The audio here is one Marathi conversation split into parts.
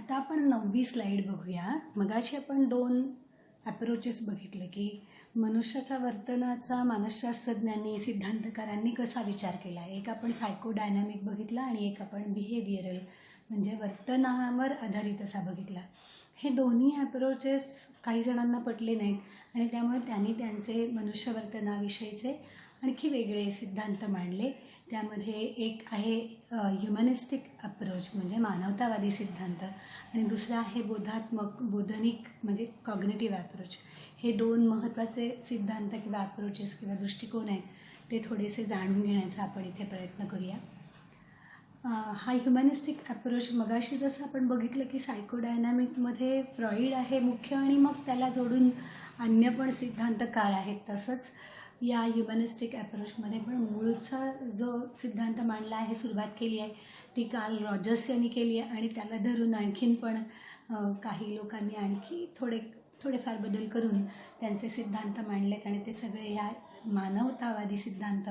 आता आपण 9वी स्लाईड बघूया. मगाशी आपण 2 अप्रोचेस बघितले की मनुष्याच्या वर्तनाचा मानसशास्त्रज्ञांनी सिद्धांतकारांनी कसा विचार केला. एक आपण सायकोडायनॅमिक बघितला आणि एक आपण बिहेवियरल म्हणजे वर्तनावर आधारित असा बघितला. हे दोन्ही अप्रोचेस काही जणांना पटले नाहीत आणि त्यामुळे त्यांनी त्यांचे मनुष्य वर्तनाविषयीचे आणखी वेगळे सिद्धांत मांडले. त्यामध्ये एक आहे ह्युमनिस्टिक अप्रोच म्हणजे मानवतावादी सिद्धांत आणि दुसरा आहे बोधनिक म्हणजे कॉग्निटिव्ह अप्रोच. हे 2 महत्त्वाचे सिद्धांत किंवा अप्रोचेस किंवा दृष्टिकोन आहेत, ते थोडेसे जाणून घेण्याचा आपण इथे प्रयत्न करूया. हा ह्युमनिस्टिक अप्रोच मगाशी जसं आपण बघितलं की सायकोडायनॅमिकमध्ये फ्रॉइड आहे मुख्य आणि मग त्याला जोडून अन्य पण सिद्धांतकार आहेत, तसंच या ह्युमनिस्टिक अप्रोचमध्ये पण मूळचा जो सिद्धांत मांडला आहे, सुरुवात केली आहे ती कार्ल रॉजर्स यांनी केली आहे आणि त्याला धरून आणखीन पण काही लोकांनी आणखी थोडेफार बदल करून त्यांचे सिद्धांत मांडलेत आणि ते सगळे या मानवतावादी सिद्धांत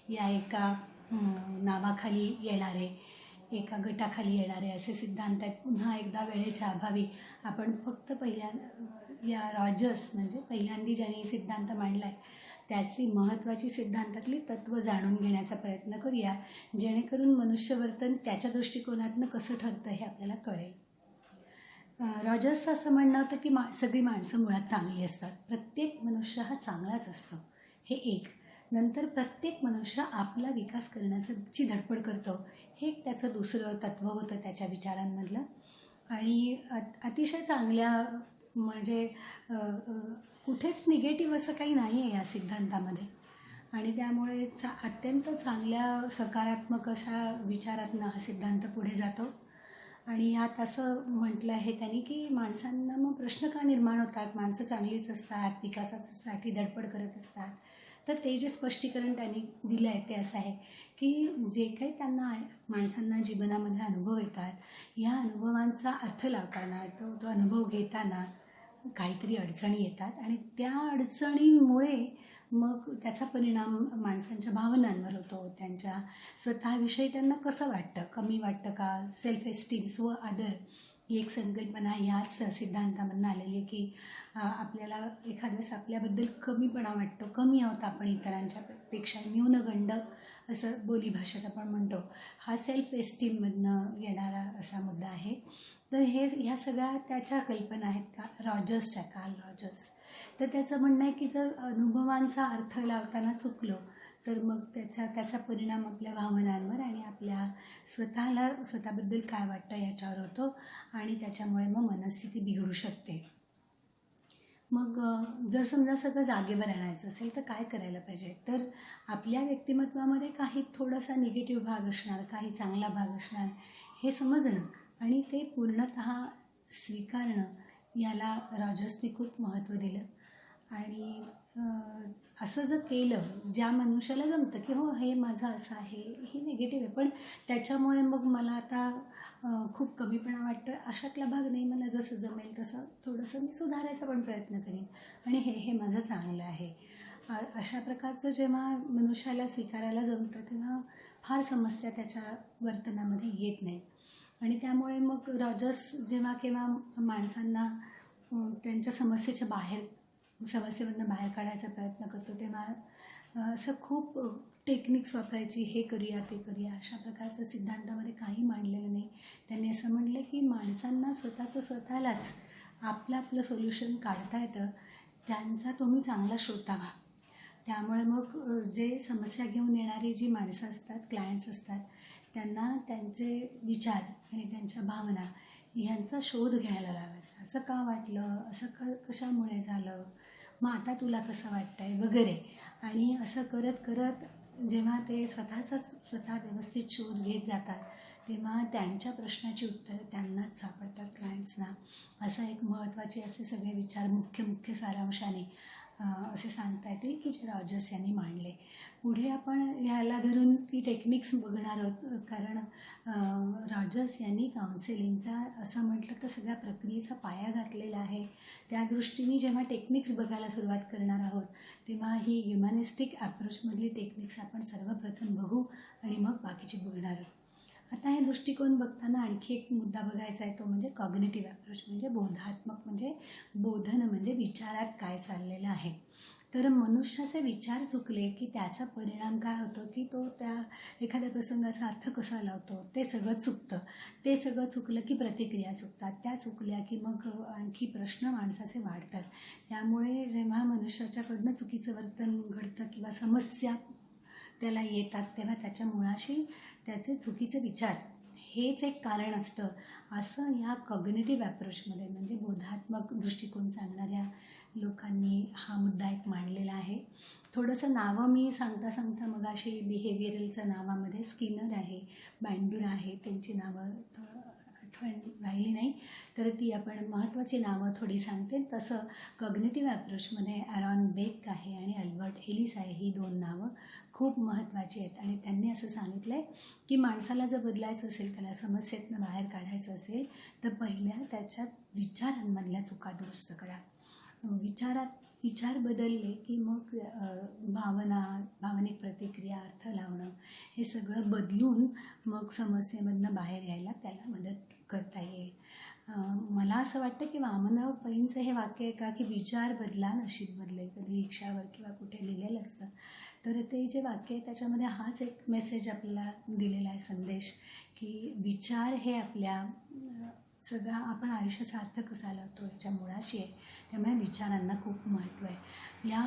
या एका नावाखाली येणारे, एका गटाखाली येणारे असे सिद्धांत आहेत. पुन्हा एकदा वेळेच्या अभावी आपण फक्त या रॉजर्स म्हणजे पहिल्यांदा ज्यांनी सिद्धांत मांडला आहे त्याची महत्त्वाची सिद्धांतातली तत्त्व जाणून घेण्याचा प्रयत्न करूया, जेणेकरून मनुष्यवर्तन त्याच्या दृष्टिकोनातून कसं ठरतं हे आपल्याला कळेल. रॉजर्सचं असं म्हणणं होतं की सगळी माणसं मुळात चांगली असतात, प्रत्येक मनुष्य हा चांगलाच असतो, हे एक. नंतर प्रत्येक मनुष्य आपला विकास करण्याची धडपड करतो, हे त्याचं दुसरं तत्त्व होतं त्याच्या विचारांमधलं. आणि अतिशय चांगल्या म्हणजे कुठेच निगेटिव्ह असं काही नाही आहे या सिद्धांतामध्ये आणि त्यामुळे अत्यंत चांगल्या सकारात्मक अशा विचारातनं हा सिद्धांत पुढे जातो. आणि यात असं म्हटलं आहे त्यांनी की माणसांना मग प्रश्न का निर्माण होतात, माणसं चांगलीच असतात, विकासासाठी धडपड करत असतात. तर ते जे स्पष्टीकरण त्यांनी दिलं आहे ते असं आहे की जे काही त्यांना माणसांना जीवनामध्ये अनुभव येतात, या अनुभवांचा अर्थ लावताना तो अनुभव घेताना काहीतरी अडचणी येतात आणि त्या अडचणींमुळे मग त्याचा परिणाम माणसांच्या भावनांवर होतो. त्यांच्या स्वतःविषयी त्यांना कसं वाटतं, कमी वाटतं का, सेल्फ एस्टीम, स्व आदर ही एक संकल्पना ह्याच सिद्धांतामधून आलेली आहे की आपल्याला एखाद्यास आपल्याबद्दल कमीपणा वाटतो, कमी आहोत आपण इतरांच्या पेक्षा, न्यूनगंड असं बोलीभाषेत आपण म्हणतो, हा सेल्फ एस्टीममधनं येणारा असा मुद्दा आहे. तर ह्या सगळ्या त्याच्या कल्पना आहेत का रॉजर्सच्या, कार्ल रॉजर्स. तर त्याचं म्हणणं आहे की जर अनुभवांचा अर्थ लावताना चुकलो तर मग त्याचा परिणाम आपल्या भावनांवर आणि आपल्या स्वतःबद्दल काय वाटतं याच्यावर होतो आणि त्याच्यामुळे मग मनस्थिती बिघडू शकते. मग जर समजा सगळं जागेवर आणायचं असेल तर काय करायला पाहिजे, तर आपल्या व्यक्तिमत्वामध्ये काही थोडासा निगेटिव्ह भाग असणार, काही चांगला भाग असणार, हे समजणं आणि ते पूर्णतः स्वीकारणं याला रॉजर्सने खूप महत्त्व दिलं. आणि असं जर केलं, ज्या मनुष्याला जमतं की हो हे माझं असं आहे, हे निगेटिव्ह आहे पण त्याच्यामुळे मग मला आता खूप कमीपणा वाटतं, अशातला भाग नाही, मला जसं जमेल तसं थोडंसं मी सुधारायचा पण प्रयत्न करीन आणि हे माझं चांगलं आहे, अशा प्रकारचं जेव्हा मनुष्याला स्वीकारायला जमतं तेव्हा फार समस्या त्याच्या वर्तनामध्ये येत नाहीत. आणि त्यामुळे मग रॉजर्स जेव्हा केव्हा माणसांना त्यांच्या समस्येमधनं बाहेर काढायचा प्रयत्न करतो तेव्हा असं खूप टेक्निक्स वापरायची, हे करूया ते करूया, अशा प्रकारचं सिद्धांतामध्ये काही मांडलेलं नाही. त्यांनी असं म्हटलं की माणसांना स्वतःलाच आपलं सोल्युशन काढता येतं, त्यांचा तुम्ही चांगला श्रोता व्हा. त्यामुळे मग जे समस्या घेऊन येणारी जी माणसं असतात, क्लायंट्स असतात, त्यांना त्यांचे विचार आणि त्यांच्या भावना ह्यांचा शोध घ्यायला लावायचा. असं का वाटलं, असं कशामुळे झालं, मग आता तुला कसं वाटतं आहे वगैरे. आणि असं करत करत जेव्हा ते स्वतः व्यवस्थित शोध घेत जातात तेव्हा त्यांच्या प्रश्नाची उत्तरं त्यांनाच सापडतात, क्लायंट्सना. असं एक महत्त्वाचे असे सगळे विचार मुख्य सारांशाने असे सांगता येतील की जे रॉजर्स यांनी मांडले. पुढे आपण ह्याला धरून ती टेक्निक्स बघणार आहोत, कारण रॉजर्स यांनी काउन्सिलिंगचा असं म्हटलं तर सगळ्या प्रक्रियेचा पाया घातलेला आहे. त्या दृष्टीने जेव्हा टेक्निक्स बघायला सुरुवात करणार आहोत तेव्हा ही ह्युमॅनिस्टिक अप्रोचमधली टेक्निक्स आपण सर्वप्रथम बघू आणि मग बाकीची बघणार आहोत. आता हे दृष्टिकोन बघताना आणखी एक मुद्दा बघायचा आहे, तो म्हणजे कॉग्निटिव्ह अप्रोच, म्हणजे बोधात्मक, म्हणजे बोधन म्हणजे विचारात काय चाललेलं आहे. तर मनुष्याचे विचार चुकले की त्याचा परिणाम काय होतो की तो त्या एखाद्या प्रसंगाचा अर्थ कसा लावतो ते सगळं चुकतं. ते सगळं चुकलं की प्रतिक्रिया चुकतात, त्या चुकल्या की मग आणखी प्रश्न माणसाचे वाढतात. त्यामुळे जेव्हा मनुष्याच्याकडनं चुकीचं वर्तन घडतं किंवा समस्या त्याला येतात, तेव्हा त्याच्या मुळाशी त्याचे चुकीचे विचार हेच एक कारण असतं, असं या कॉग्निटिव्ह अप्रोचमध्ये म्हणजे बोधात्मक दृष्टिकोन सांगणाऱ्या लोकांनी हा मुद्दा एक मांडलेला आहे. थोडंसं नावं मी सांगता सांगता मगाशी बिहेवियरलचं नावामध्ये स्किनर आहे, बँडूर आहे, त्यांची नावं आठवण राहिली नाही, तर ती आपण महत्त्वाची नावं थोडी सांगते. तसं कॉग्निटिव्ह अप्रोचमध्ये ॲरॉन बेक आहे आणि अल्बर्ट एलिस आहे, ही 2 नावं खूप महत्त्वाची आहेत. आणि त्यांनी असं सांगितलं आहे की माणसाला जर बदलायचं असेल, त्याला समस्येतनं बाहेर काढायचं असेल, तर पहिल्या त्याच्या विचारांमधल्या चुका दुरुस्त करा. विचार बदलले की मग भावनिक प्रतिक्रिया, अर्थ लावणं हे सगळं बदलून मग समस्येमधनं बाहेर यायला त्याला मदत करता येईल. मला असं वाटतं की वामनराव पैंचं हे वाक्य आहे का की विचार बदला नशीब बदलेल, कधी रिक्षावर किंवा कुठे लिहिलेलं असतं. तर ते जे वाक्य आहे त्याच्यामध्ये हाच एक मेसेज आपल्याला दिलेला आहे, संदेश, की विचार हे आपल्या सगळा आपण आयुष्याचा अर्थ कसा लावतो याच्या मुळाशी आहे. त्यामुळे विचारांना खूप महत्त्व आहे. या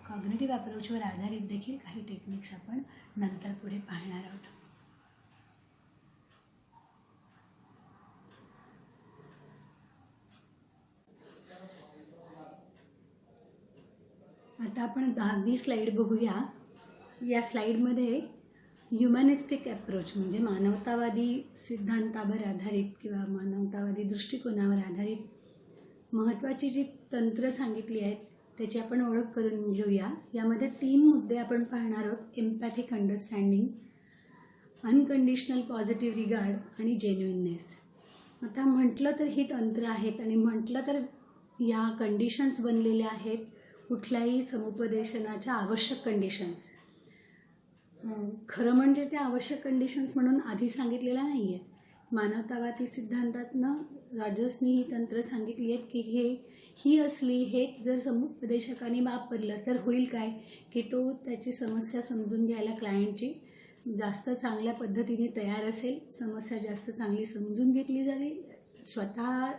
कॉग्निटिव्ह अप्रोचवर आधारित देखील काही टेक्निक्स आपण नंतर पुढे पाहणार आहोत. आता आपण 10वी स्लाईड बघूया. या स्लाईडमध्ये ह्युमॅनिस्टिक अप्रोच म्हणजे मानवतावादी सिद्धांतावर आधारित किंवा मानवतावादी दृष्टिकोनावर आधारित महत्त्वाची जी तंत्र सांगितली आहेत त्याची आपण ओळख करून घेऊया. यामध्ये 3 मुद्दे आपण पाहणार आहोत: एम्पॅथिक अंडरस्टँडिंग, अनकंडिशनल पॉझिटिव्ह रिगार्ड आणि जेन्युइननेस. आता म्हटलं तर ही तंत्र आहेत आणि म्हटलं तर या कंडिशन्स बनलेल्या आहेत कुठल्याही समुपदेशनाच्या आवश्यक कंडिशन्स. खरं म्हणजे त्या आवश्यक कंडिशन्स म्हणून आधी सांगितलेल्या नाही आहेत. मानवतावादी सिद्धांतातनं राजसनी ही तंत्र सांगितली आहेत की ही असली हे जर समुपदेशकाने वापरलं तर होईल काय की तो त्याची समस्या समजून घ्यायला क्लायंटची जास्त चांगल्या पद्धतीने तयार असेल, समस्या जास्त चांगली समजून घेतली जाईल, स्वतः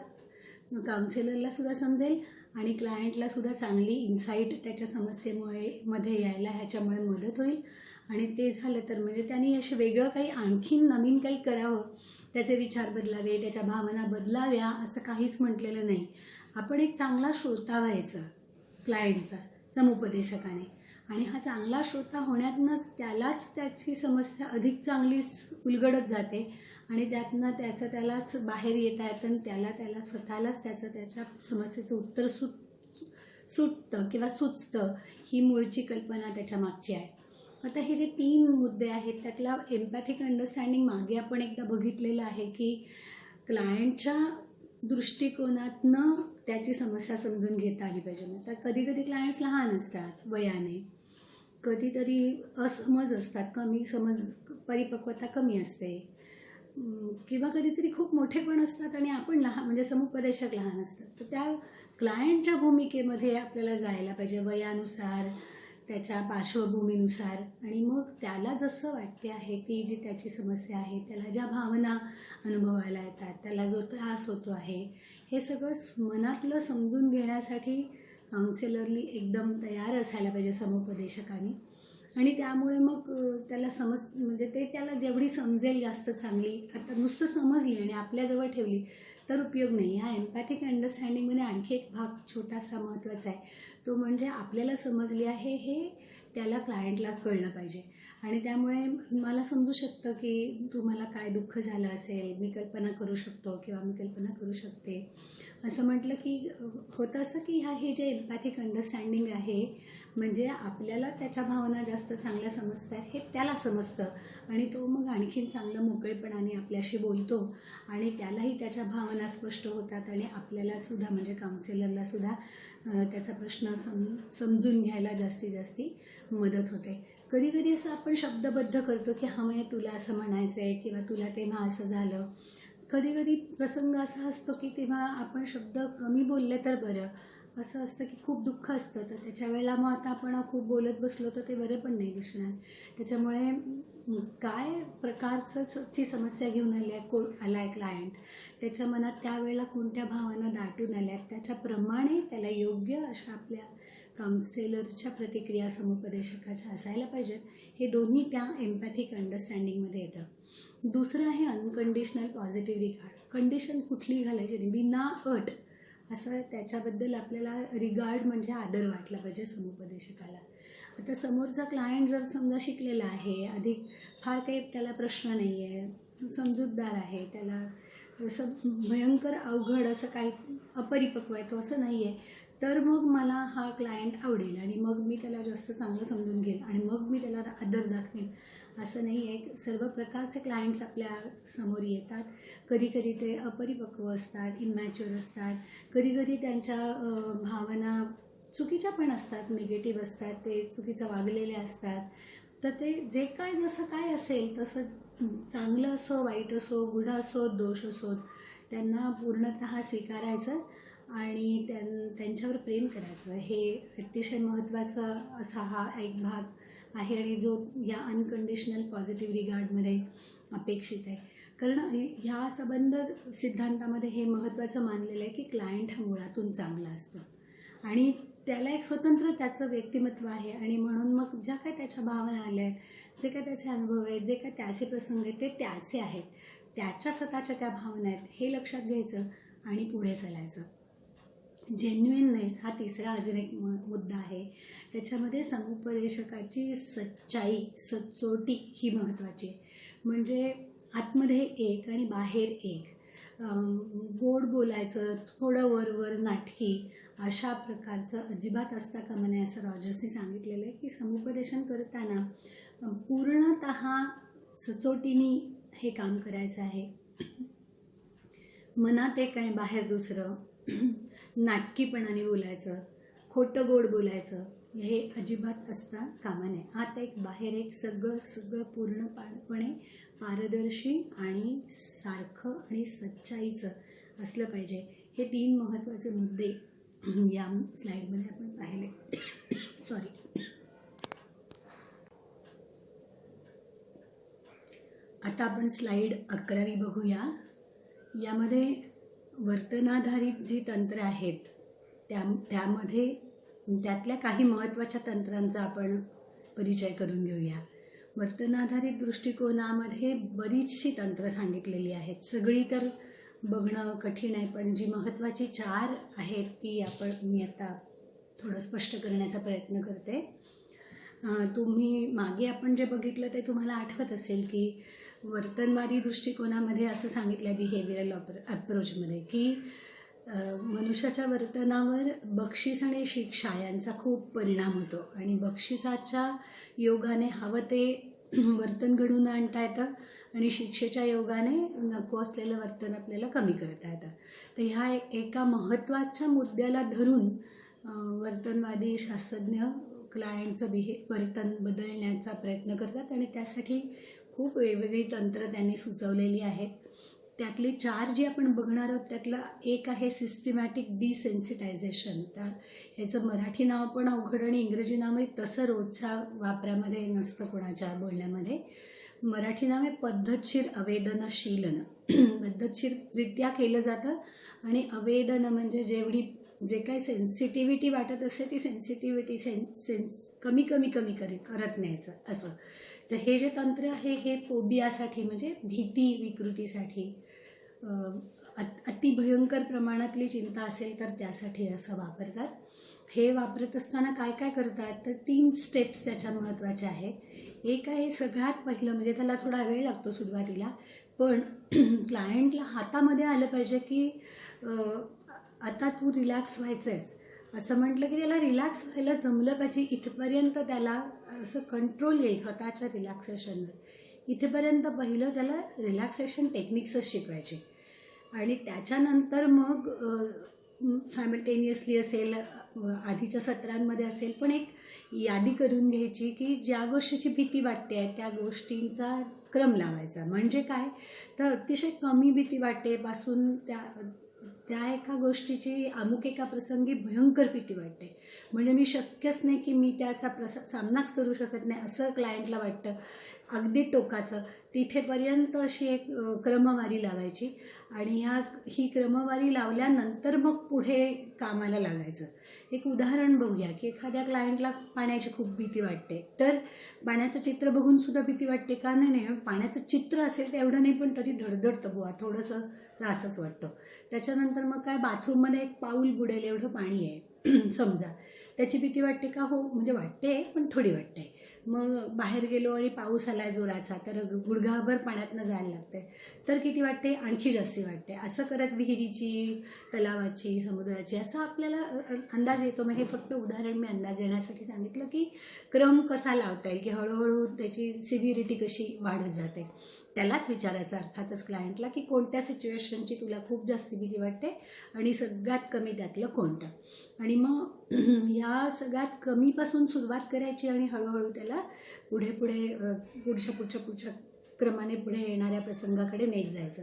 काउन्सिलरला सुद्धा समजेल आणि क्लायंटला सुद्धा चांगली इन्साईट त्याच्या समस्येमध्ये यायला ह्याच्यामुळे मदत होईल. आणि ते झालं तर म्हणजे त्यांनी असे वेगळं काही आणखीन नवीन काही करावं, त्याचे विचार बदलावे, त्याच्या भावना बदलाव्या असं काहीच म्हटलेलं नाही. आपण एक चांगला श्रोता व्हायचा क्लायंटचा समुपदेशकाने, आणि हा चांगला श्रोता होण्यातनंच त्यालाच त्याची समस्या अधिक चांगली उलगडत जाते आणि त्यातनं त्यालाच बाहेर येता येतं आणि त्याला स्वतःलाच त्याच्या समस्येचं उत्तर सुटतं किंवा सुचतं. ही मूळची कल्पना त्याच्या मागची आहे. आता हे जे 3 मुद्दे आहेत त्यातला एम्पॅथिक अंडरस्टँडिंग मागे आपण एकदा बघितलेलं आहे की क्लायंटच्या दृष्टिकोनातनं त्याची समस्या समजून घेता आली पाहिजे. तर कधी कधी क्लायंट्स लहान असतात वयाने, कधीतरी असमज असतात, कमी समज, परिपक्वता कमी असते, किंवा कधीतरी खूप मोठे पण असतात आणि आपण लहान म्हणजे समुपदेशक लहान असतात. तर त्या क्लायंटच्या भूमिकेमध्ये आपल्याला जायला पाहिजे वयानुसार, त्याच्या पार्श्वभूमीनुसार, आणि मग त्याला जसं वाटते आहे ती जी त्याची समस्या आहे, त्याला ज्या भावना अनुभवायला येतात, त्याला जो त्रास होतो आहे, हे सगळं मनातलं समजून घेण्यासाठी काउन्सिलरली एकदम तयार असायला पाहिजे समुपदेशकाने. आणि त्यामुळे मग त्याला म्हणजे ते त्याला जेवढी समजेल जास्त चांगली. आता नुसतं समजली आणि आपल्याजवळ ठेवली तर उपयोग नाही. ह्या एम्पॅथिक अंडरस्टँडिंगमध्ये आणखी एक भाग छोटासा महत्त्वाचा आहे, तो म्हणजे आपल्याला समजली आहे हे त्याला क्लायंटला कळलं पाहिजे. आणि त्यामुळे मला समजू शकतं की तुम्हाला काय दुःख झालं असेल, मी कल्पना करू शकतो किंवा मी कल्पना करू शकते असं म्हटलं की होतं असं की हे जे एम्पॅथिक अंडरस्टँडिंग आहे म्हणजे आपल्याला त्याच्या भावना जास्त चांगल्या समजतात हे त्याला समजतं आणि तो मग आणखीन चांगलं मोकळेपणाने आपल्याशी बोलतो आणि त्यालाही त्याच्या भावना स्पष्ट होतात आणि आपल्याला सुद्धा म्हणजे काउन्सिलरला सुद्धा त्याचा प्रश्न समजून घ्यायला जास्तीत जास्त मदत होते. कधी कधी असं आपण शब्दबद्ध करतो की हा म्हणजे तुला असं म्हणायचं आहे किंवा तुला तेव्हा असं झालं. कधी कधी प्रसंग असा असतो की तेव्हा आपण शब्द कमी बोलले तर बरं. असं असतं की खूप दुःख असतं तर त्याच्या वेळेला मग आता आपण खूप बोलत बसलो तर ते बरं पण नाही दिसणार. त्याच्यामुळे काय प्रकारची समस्या घेऊन आला आहे क्लायंट, त्याच्या मनात त्यावेळेला कोणत्या भावना दाटून आल्यात, त्याच्याप्रमाणे त्याला योग्य अशा आपल्या काउन्सिलरच्या प्रतिक्रिया समुपदेशकाच्या असायला पाहिजेत. हे दोन्ही त्या एम्पॅथिक अंडरस्टँडिंगमध्ये येतं. दुसरं आहे अनकंडिशनल पॉझिटिव्ह रिगार्ड. कंडिशन कुठली घालायची नाही, बिना अट असं त्याच्याबद्दल आपल्याला रिगार्ड म्हणजे आदर वाटला पाहिजे समुपदेशकाला. आता समोरचा क्लायंट जर समजा शिकलेला आहे, अधिक फार काही त्याला प्रश्न नाही आहे, समजूतदार आहे, त्याला असं भयंकर अवघड असं काही अपरिपक्व आहे तो असं नाही आहे, तर मग मला हा क्लायंट आवडेल आणि मग मी त्याला जास्त चांगलं समजून घेईन आणि मग मी त्याला आदर दाखवेन. असं नाही आहे. सर्व प्रकारचे क्लायंट्स आपल्या समोर येतात. कधी कधी ते अपरिपक्व असतात, इमॅच्युअर असतात, कधी कधी त्यांच्या भावना चुकीच्या पण असतात, निगेटिव्ह असतात, ते चुकीचं वागलेले असतात. तर ते जे काय जसं काय असेल तसं चांगलं असो, वाईट असो, गुण असो, दोष असो, त्यांना पूर्णतः स्वीकारायचं आणि त्यांच्यावर प्रेम करायचं. हे अतिशय महत्त्वाचा असा हा एक भाग आहे आणि जो या अनकंडिशनल पॉझिटिव्ह रिगार्डमध्ये अपेक्षित आहे. कारण ह्या संबंध सिद्धांतामध्ये हे महत्त्वाचं मानलेलं आहे की क्लायंट हा मुळातून चांगला असतो आणि त्याला एक स्वतंत्र त्याचं व्यक्तिमत्व आहे आणि म्हणून मग ज्या काय त्याच्या भावना आल्या आहेत, जे काय त्याचे अनुभव आहेत, जे काय त्याचे प्रसंग आहेत ते त्याचे आहेत, त्याच्या स्वतःच्या त्या भावना आहेत हे लक्षात घ्यायचं आणि पुढे चालायचं. जेन्युइननेस हा तिसरा अजून एक मुद्दा आहे. त्याच्यामध्ये समुपदेशकाची सच्चाई, सचोटी ही महत्त्वाची आहे. म्हणजे आतमध्ये एक आणि बाहेर एक, गोड बोलायचं, थोडं वरवर नाटकी अशा प्रकारचं अजिबात असता कामा नये असं रॉजर्सनी सांगितलेलं आहे की समुपदेशन करताना पूर्णतः सचोटीने हे काम करायचं आहे. मनात एक आणि बाहेर दुसरं, नाटकीपणाने बोलायचं, खोटं गोड बोलायचं हे अजिबात असता कामा नये. आत एक बाहेर एक, सगळं पूर्णपणे पारदर्शी आणि सारखं आणि सच्चाईचं असलं पाहिजे. हे 3 महत्त्वाचे मुद्दे या स्लाईडमध्ये आपण पाहिले. सॉरी. आता आपण स्लाईड 11 बघूया. यामध्ये वर्तनाधारित जी तंत्र आहेत त्यामध्ये त्यातल्या काही महत्त्वाच्या तंत्रांचा आपण परिचय करून घेऊया. वर्तनाधारित दृष्टिकोनामध्ये बरीचशी तंत्र सांगितलेली आहेत. सगळी तर बघणं कठीण आहे, पण जी महत्त्वाची 4 आहेत ती मी आता थोडं स्पष्ट करण्याचा प्रयत्न करते. तुम्ही मागे आपण जे बघितलं ते तुम्हाला आठवत असेल की वर्तनवादी दृष्टिकोनामध्ये असं सांगितलं आहे बिहेवियरल अप्रोचमध्ये की मनुष्याच्या वर्तनावर बक्षीस आणि शिक्षा यांचा खूप परिणाम होतो आणि बक्षिसाच्या योगाने हवं ते वर्तन घडवून आणता येतं आणि शिक्षेच्या योगाने नको असलेलं वर्तन आपल्याला कमी करता येतं. तर ह्या एका महत्त्वाच्या मुद्द्याला धरून वर्तनवादी शास्त्रज्ञ क्लायंटचं वर्तन बदलण्याचा प्रयत्न करतात आणि त्यासाठी खूप वेगवेगळी तंत्र त्यांनी सुचवलेली आहेत. त्यातली 4 जी आपण बघणार आहोत त्यातलं एक आहे सिस्टमॅटिक डिसेन्सिटायझेशन. तर ह्याचं मराठी नाव पण अवघड आणि इंग्रजी नावही तसं रोजच्या वापरामध्ये नसतं कोणाच्या बोलण्यामध्ये. मराठी नाव आहे पद्धतशीर अवेदनशीलन. पद्धतशीररित्या केलं जातं आणि अवेदन म्हणजे जे काही सेन्सिटिव्हिटी वाटत असते ती सेन्सिटिव्हिटी कमी करत न्यायचं असं. तर हे जे तंत्र आहे हे फोबियासाठी म्हणजे भीती विकृतीसाठी, अतिभयंकर प्रमाणातली चिंता असेल तर त्यासाठी असं वापरतात. हे वापरत असताना काय काय करतात तर 3 स्टेप्स त्याच्या महत्त्वाच्या आहेत. एक आहे सगळ्यात पहिलं म्हणजे त्याला थोडा वेळ लागतो सुरुवातीला, पण क्लायंटला हातामध्ये आलं पाहिजे की आता तू रिलॅक्स व्हायचं आहेस असं म्हटलं की त्याला रिलॅक्स व्हायला जमलं पाहिजे. इथपर्यंत त्याला असं कंट्रोल येईल स्वतःच्या रिलॅक्सेशनवर. इथेपर्यंत पहिलं त्याला रिलॅक्सेशन टेक्निक्सच शिकवायचे आणि त्याच्यानंतर मग सायमल्टेनियसली असेल, आधीच्या सत्रांमध्ये असेल, पण एक यादी करून घ्यायची की ज्या गोष्टीची भीती वाटते आहे त्या गोष्टींचा क्रम लावायचा. म्हणजे काय तर अतिशय कमी भीती वाटेपासून त्या एका गोष्टीची अमुक एका प्रसंगी भयंकर भीती वाटते, म्हणजे मी शक्यच नाही की मी त्याचा सामनाच करू शकत नाही असं क्लायंटला वाटतं, अगदी टोकाचं, तिथेपर्यंत अशी एक क्रमवारी लावायची. आणि ही क्रमवारी लावल्यानंतर मग पुढे कामाला लागायचं. एक उदाहरण बघूया की एखाद्या क्लायंटला पाण्याची खूप भीती वाटते, तर पाण्याचं चित्र बघून सुद्धा भीती वाटते का? नाही, पाण्याचं चित्र असेल तर एवढं नाही, पण तरी धडधडतं बुवा, थोडंसं त्रासच वाटतं. त्याच्यानंतर मग काय, बाथरूममध्ये एक पाऊल बुडेल एवढं पाणी आहे समजा, त्याची भीती वाटते का? हो, म्हणजे वाटते, पण थोडी वाटते. मग बाहेर गेलो आणि पाऊस आलाय जोराचा, तर गुडघाभर पाण्यातनं जायला लागते, तर किती वाटते? आणखी जास्ती वाटते. असं करत विहिरीची, तलावाची, समुद्राची असं आपल्याला अंदाज येतो. मग हे फक्त उदाहरण मी अंदाज येण्यासाठी सांगितलं की क्रम कसा लावता येईल, की हळूहळू त्याची सिव्हिरिटी कशी वाढत जाते. त्यालाच विचारायचं अर्थातच क्लायंटला की कोणत्या सिच्युएशनची तुला खूप जास्त भीती वाटते आणि सगळ्यात कमी त्यातलं कोणतं. आणि मग ह्या सगळ्यात कमीपासून सुरुवात करायची आणि हळूहळू त्याला पुढच्या क्रमाने पुढे येणाऱ्या प्रसंगाकडे नेत जायचं.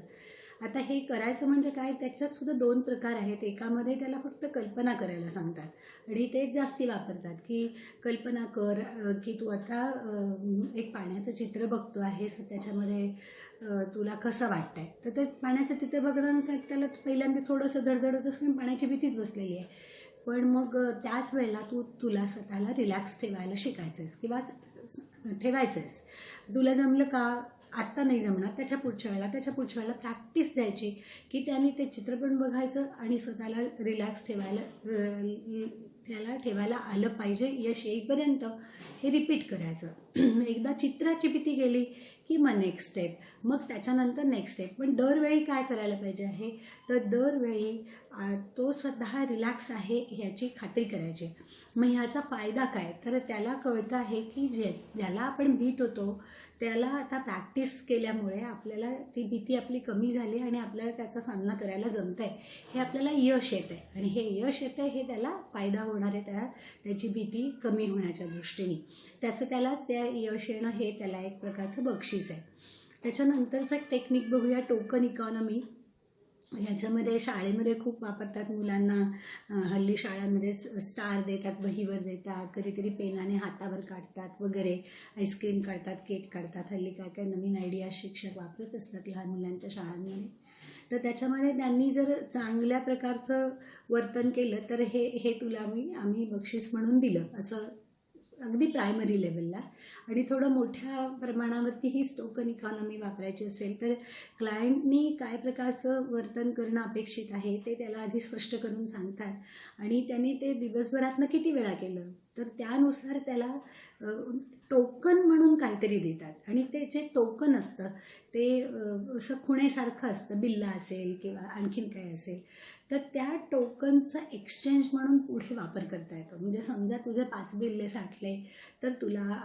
आता हे करायचं म्हणजे काय, त्याच्यात सुद्धा 2 प्रकार आहेत. एकामध्ये त्याला फक्त कल्पना करायला सांगतात आणि तेच जास्ती वापरतात की कल्पना कर की तू आता एक पाण्याचं चित्र बघतो आहेस, त्याच्यामध्ये तुला कसं वाटतंय. तर ते पाण्याचं चित्र बघण्यानुसार त्याला पहिल्यांदा थोडंसं धडधडत असं पाण्याची भीतीच बसलेली आहे, पण मग त्याच वेळेला तुला स्वतःला रिलॅक्स ठेवायला शिकायचंयस किंवा ठेवायचंयस. तुला जमलं का? आत्ता नाही जमणार, त्याच्या पुढच्या वेळेला प्रॅक्टिस द्यायची की त्याने ते चित्रपट बघायचं आणि स्वतःला रिलॅक्स ठेवायला आलं पाहिजे. यश येईपर्यंत हे रिपीट करायचं. एकदा चित्राची भीती गेली की मग नेक्स्ट स्टेप, मग त्याच्यानंतर नेक्स्ट स्टेप. पण दरवेळी काय करायला पाहिजे आहे, तर दरवेळी तो स्वतः रिलॅक्स आहे ह्याची खात्री करायची. मग ह्याचा फायदा काय, तर त्याला कळतं आहे की ज्याला आपण भीत होतो त्याला आता प्रॅक्टिस केल्यामुळे आपल्याला ती भीती आपली कमी झाली आणि आपल्याला त्याचा सामना करायला जमत आहे, हे आपल्याला यश येतं आहे. आणि हे यश येतं आहे हे त्याला फायदा होणार आहे, त्याची भीती कमी होण्याच्या दृष्टीने. त्यालाच त्या यश येणं हे त्याला एक प्रकारचं बक्षीस आहे. त्याच्यानंतरचं एक टेक्निक बघूया, टोकन इकॉनॉमी. ह्याच्यामध्ये शाळेमध्ये खूप वापरतात मुलांना. हल्ली शाळांमध्ये स्टार देतात, वहीवर देतात, कधीतरी पेनाने हातावर काढतात वगैरे, आईस्क्रीम काढतात, केक काढतात. हल्ली काय काय नवीन आयडिया शिक्षक वापरत असतात लहान मुलांच्या शाळांमध्ये. तर त्याच्यामध्ये त्यांनी जर चांगल्या प्रकारचं वर्तन केलं तर हे तुला आम्ही बक्षीस म्हणून दिलं, असं अगदी प्रायमरी लेवलला. आणि थोडं मोठ्या प्रमाणावरती ही टोकन इकॉनॉमी वापरायची असेल तर क्लायंटनी काय प्रकारचं वर्तन करणं अपेक्षित आहे ते त्याला आधी स्पष्ट करून सांगतात आणि त्याने ते दिवसभरातनं किती वेळा केलं तर त्यानुसार त्याला टोकन म्हणून काहीतरी देतात. आणि ते जे टोकन असतं ते असं खुणेसारखं असतं, बिल्ला असेल किंवा आणखीन काय असेल, तर त्या टोकनचा एक्सचेंज म्हणून पुढे वापर करता येतो. म्हणजे समजा तुझे 5 बिल्ले साठले तर तुला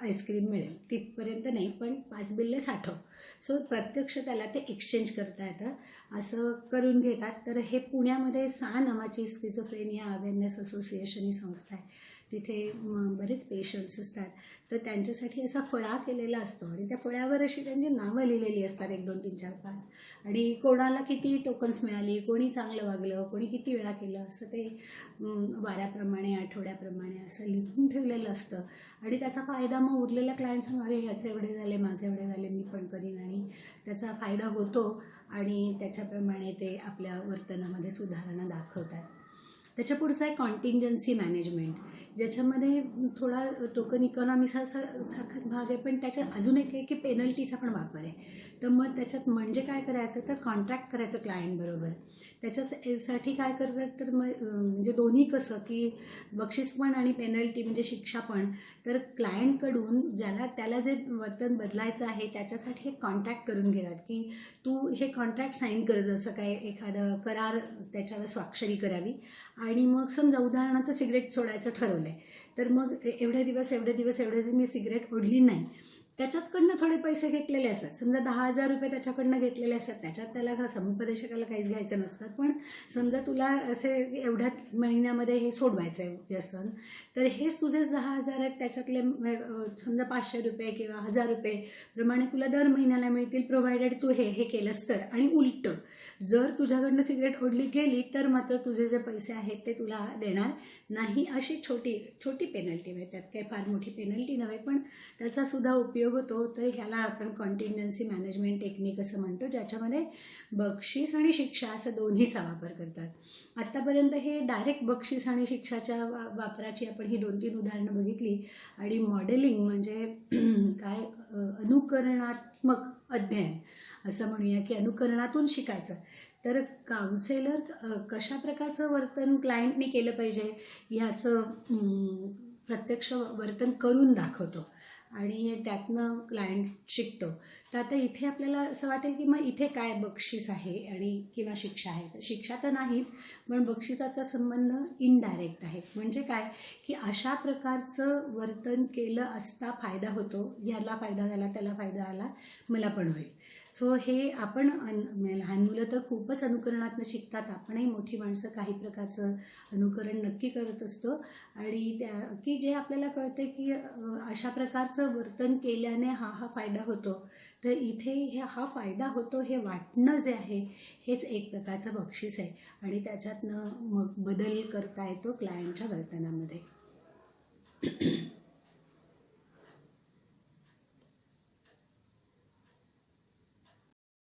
आईस्क्रीम मिळेल, तिथपर्यंत नाही, पण 5 बिल्ले साठव. सो प्रत्यक्ष त्याला ते एक्सचेंज करता येतं, असं करून घेतात. तर हे पुण्यामध्ये सा नावाची स्किझोफ्रेनिया अवेअरनेस असोसिएशन ही संस्था आहे. तिथे बरेच पेशंट्स असतात, तर त्यांच्यासाठी असा फळा केलेला असतो आणि त्या फळ्यावर अशी त्यांची नावं लिहिलेली असतात 1 2 3 4 5, आणि कोणाला किती टोकन्स मिळाली, कोणी चांगलं वागलं, कोणी किती वेळा केलं, असं ते वाऱ्याप्रमाणे आठवड्याप्रमाणे असं लिहून ठेवलेलं असतं. आणि त्याचा फायदा मग उरलेल्या क्लायंट्सना, अरे ह्याचे एवढे झाले, माझे एवढे झाले, मी पण करीन, आणि त्याचा फायदा होतो आणि त्याच्याप्रमाणे ते आपल्या वर्तनामध्ये सुधारणा दाखवतात. त्याच्या पुढचा आहे कॉन्टिंजन्सी मॅनेजमेंट, ज्याच्यामध्ये थोडा टोकन इकॉनॉमी सारखाच भाग आहे, पण त्याच्यात अजून एक आहे की पेनल्टीचा पण वापर आहे. तर मग त्याच्यात म्हणजे काय करायचं तर कॉन्ट्रॅक्ट करायचं क्लायंटबरोबर. त्याच्यासाठी काय करतात तर मग म्हणजे दोन्ही कसं की बक्षीस पण आणि पेनल्टी म्हणजे शिक्षा पण. तर क्लायंटकडून त्याला जे वर्तन बदलायचं आहे त्याच्यासाठी एक कॉन्ट्रॅक्ट करून घेतात की तू हे कॉन्ट्रॅक्ट साईन कर, जसं काय एखादं करार त्याच्यावर स्वाक्षरी करावी. आणि मग समजा उदाहरणार्थ सिगरेट सोडायचं ठरवलं आहे, तर मग एवढे दिवस मी सिगरेट ओढली नाही, त्याच्याचकडनं थोडे पैसे घेतलेले असतात. समजा 10,000 रुपये त्याच्याकडनं घेतलेले असतात, त्याच्यात त्याला समुपदेशकाला काहीच घ्यायचं नसतं. पण समजा तुला असे एवढ्या महिन्यामध्ये हे सोडवायचं आहे व्यसन, तर हेच तुझेच 10,000 आहेत, त्याच्यातले समजा 500 रुपये किंवा 1,000 रुपये प्रमाणे तुला दर महिन्याला मिळतील, प्रोव्हायडेड तू हे केलंस तर. आणि उलटं जर तुझ्याकडनं सिगरेट ओढली गेली तर मात्र तुझे जे पैसे आहेत ते तुला देणार नाही. अशी छोटी पेनल्टी आहे, त्यात काही फार मोठी पेनल्टी नव्हे, पण त्याचा सुद्धा उपयोग होतो. तर ह्याला आपण कॉन्टिन्जन्सी मॅनेजमेंट टेक्निक असं म्हणतो, ज्याच्यामध्ये बक्षीस आणि शिक्षा असं दोन्हीचा वापर करतात. आत्तापर्यंत हे डायरेक्ट बक्षीस आणि शिक्षाच्या वापराची आपण ही 2-3 उदाहरणं बघितली. आणि मॉडेलिंग म्हणजे काय, अनुकरणात्मक अध्ययन असं म्हणूया, की अनुकरणातून शिकायचं. तर काउन्सेलर कशा प्रकारचं वर्तन क्लायंटने केलं पाहिजे ह्याचं प्रत्यक्ष वर्तन करून दाखवतो आणि त्यातनं क्लायंट शिकतो. तर आता इथे आपल्याला असं वाटेल की मग इथे काय बक्षीस आहे आणि किंवा शिक्षा आहे. तर शिक्षा तर नाहीच, पण बक्षिसाचा संबंध इनडायरेक्ट आहे. म्हणजे काय की अशा प्रकारचं वर्तन केलं असता फायदा होतो, याला फायदा झाला त्याला फायदा आला, मला पण होईल. सो हे आपण लहान मुलं तर खूपच अनुकरणातनं शिकतात. आपणही मोठी माणसं काही प्रकारचं अनुकरण नक्की करत असतो. आणि की जे आपल्याला कळते की अशा प्रकारचं वर्तन केल्याने हा फायदा होतो. तर इथे हा फायदा होतो हे वाटणं जे आहे हेच एक प्रकारचं बक्षीस आहे. आणि त्याच्यातनं मग बदल करता येतो क्लायंटच्या वर्तनामध्ये.